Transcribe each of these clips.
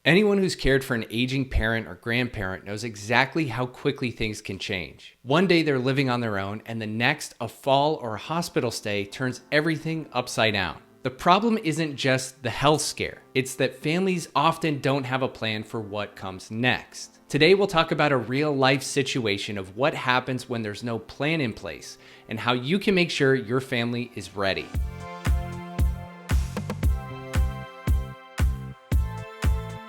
Anyone who's cared for an aging parent or grandparent knows exactly how quickly things can change. One day they're living on their own, and the next, a fall or a hospital stay turns everything upside down. The problem isn't just the health scare, it's that families often don't have a plan for what comes next. Today we'll talk about a real-life situation of what happens when there's no plan in place, and how you can make sure your family is ready.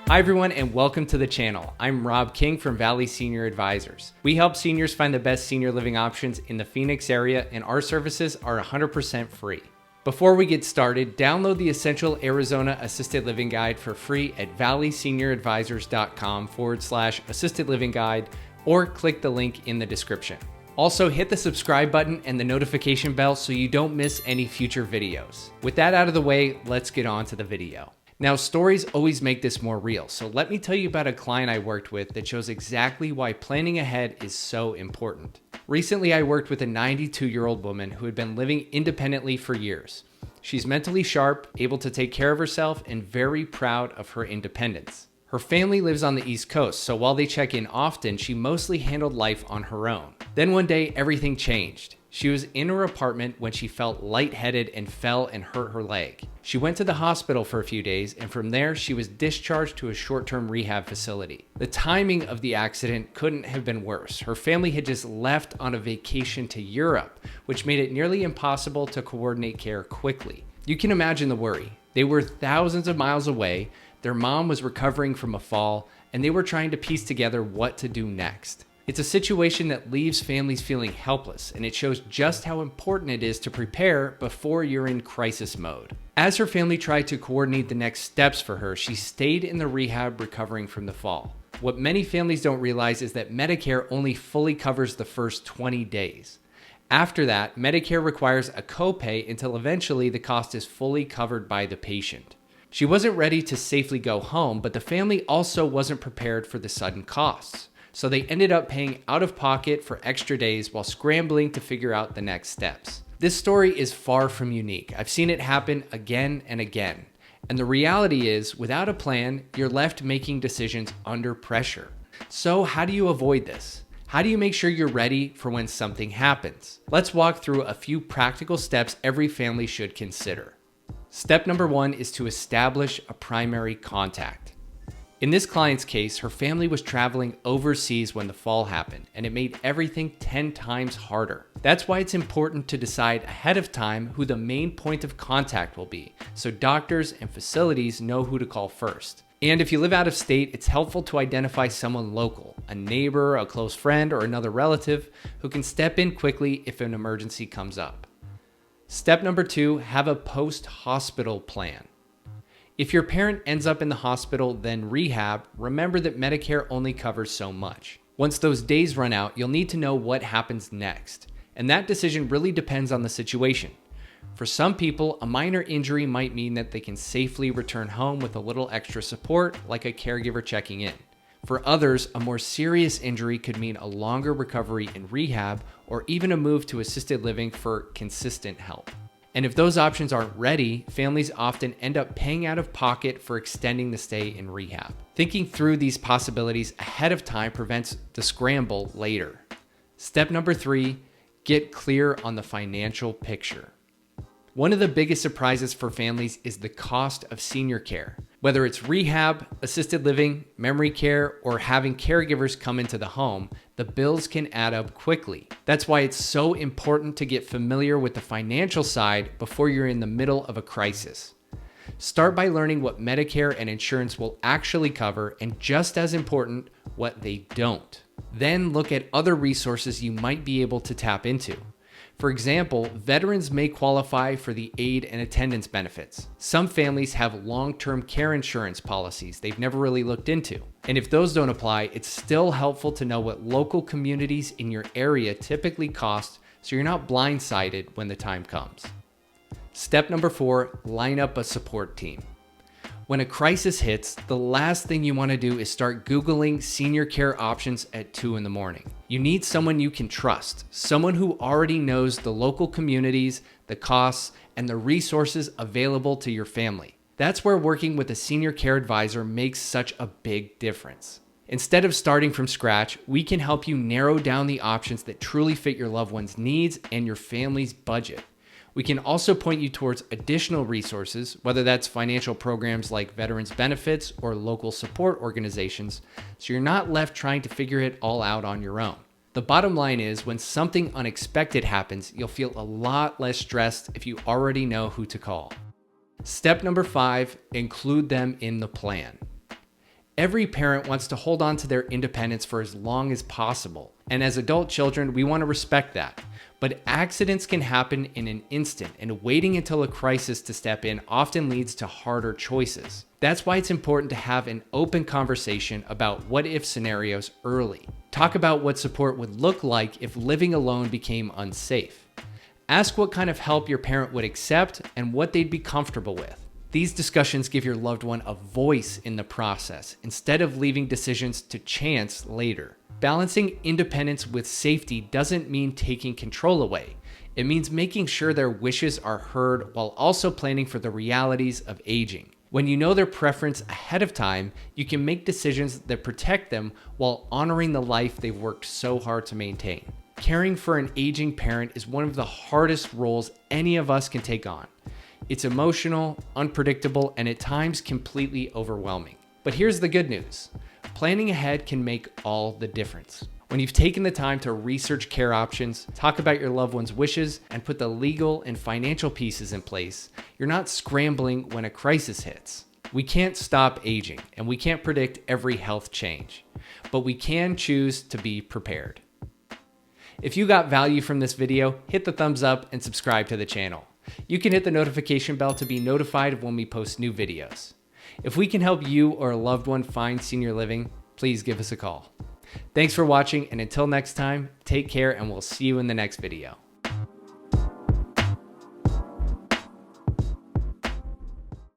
Hi everyone, and welcome to the channel. I'm Rob King from Valley Senior Advisors. We help seniors find the best senior living options in the Phoenix area, and our services are 100% free. Before we get started, download the Essential Arizona Assisted Living Guide for free at valleysenioradvisors.com/assisted living guide, or click the link in the description. Also, hit the subscribe button and the notification bell so you don't miss any future videos. With that out of the way, let's get on to the video. Now, stories always make this more real, so let me tell you about a client I worked with that shows exactly why planning ahead is so important. Recently, I worked with a 92-year-old woman who had been living independently for years. She's mentally sharp, able to take care of herself, and very proud of her independence. Her family lives on the East Coast, so while they check in often, she mostly handled life on her own. Then one day, everything changed. She was in her apartment when she felt lightheaded and fell and hurt her leg. She went to the hospital for a few days, and from there, she was discharged to a short-term rehab facility. The timing of the accident couldn't have been worse. Her family had just left on a vacation to Europe, which made it nearly impossible to coordinate care quickly. You can imagine the worry. They were thousands of miles away, their mom was recovering from a fall, and they were trying to piece together what to do next. It's a situation that leaves families feeling helpless, and it shows just how important it is to prepare before you're in crisis mode. As her family tried to coordinate the next steps for her, she stayed in the rehab recovering from the fall. What many families don't realize is that Medicare only fully covers the first 20 days. After that, Medicare requires a copay until eventually the cost is fully covered by the patient. She wasn't ready to safely go home, but the family also wasn't prepared for the sudden costs. So they ended up paying out of pocket for extra days while scrambling to figure out the next steps. This story is far from unique. I've seen it happen again and again. And the reality is, without a plan, you're left making decisions under pressure. So how do you avoid this? How do you make sure you're ready for when something happens? Let's walk through a few practical steps every family should consider. Step number 1 is to establish a primary contact. In this client's case, her family was traveling overseas when the fall happened, and it made everything 10 times harder. That's why it's important to decide ahead of time who the main point of contact will be, so doctors and facilities know who to call first. And if you live out of state, it's helpful to identify someone local, a neighbor, a close friend, or another relative who can step in quickly if an emergency comes up. Step number 2, have a post-hospital plan. If your parent ends up in the hospital, then rehab, remember that Medicare only covers so much. Once those days run out, you'll need to know what happens next. And that decision really depends on the situation. For some people, a minor injury might mean that they can safely return home with a little extra support, like a caregiver checking in. For others, a more serious injury could mean a longer recovery in rehab, or even a move to assisted living for consistent help. And if those options aren't ready, families often end up paying out of pocket for extending the stay in rehab. Thinking through these possibilities ahead of time prevents the scramble later. Step number 3, get clear on the financial picture. One of the biggest surprises for families is the cost of senior care. Whether it's rehab, assisted living, memory care, or having caregivers come into the home, the bills can add up quickly. That's why it's so important to get familiar with the financial side before you're in the middle of a crisis. Start by learning what Medicare and insurance will actually cover, and just as important, what they don't. Then look at other resources you might be able to tap into. For example, veterans may qualify for the aid and attendance benefits. Some families have long-term care insurance policies they've never really looked into. And if those don't apply, it's still helpful to know what local communities in your area typically cost, so you're not blindsided when the time comes. Step number 4, line up a support team. When a crisis hits, the last thing you want to do is start Googling senior care options at 2 in the morning. You need someone you can trust, someone who already knows the local communities, the costs, and the resources available to your family. That's where working with a senior care advisor makes such a big difference. Instead of starting from scratch, we can help you narrow down the options that truly fit your loved one's needs and your family's budget. We can also point you towards additional resources, whether that's financial programs like Veterans Benefits or local support organizations, so you're not left trying to figure it all out on your own. The bottom line is, when something unexpected happens, you'll feel a lot less stressed if you already know who to call. Step number 5, include them in the plan. Every parent wants to hold on to their independence for as long as possible, and as adult children, we want to respect that. But accidents can happen in an instant, and waiting until a crisis to step in often leads to harder choices. That's why it's important to have an open conversation about what-if scenarios early. Talk about what support would look like if living alone became unsafe. Ask what kind of help your parent would accept and what they'd be comfortable with. These discussions give your loved one a voice in the process instead of leaving decisions to chance later. Balancing independence with safety doesn't mean taking control away. It means making sure their wishes are heard while also planning for the realities of aging. When you know their preference ahead of time, you can make decisions that protect them while honoring the life they've worked so hard to maintain. Caring for an aging parent is one of the hardest roles any of us can take on. It's emotional, unpredictable, and at times completely overwhelming. But here's the good news. Planning ahead can make all the difference. When you've taken the time to research care options, talk about your loved one's wishes, and put the legal and financial pieces in place, you're not scrambling when a crisis hits. We can't stop aging, and we can't predict every health change, but we can choose to be prepared. If you got value from this video, hit the thumbs up and subscribe to the channel. You can hit the notification bell to be notified of when we post new videos. If we can help you or a loved one find senior living, please give us a call. Thanks for watching, and until next time, take care, and we'll see you in the next video.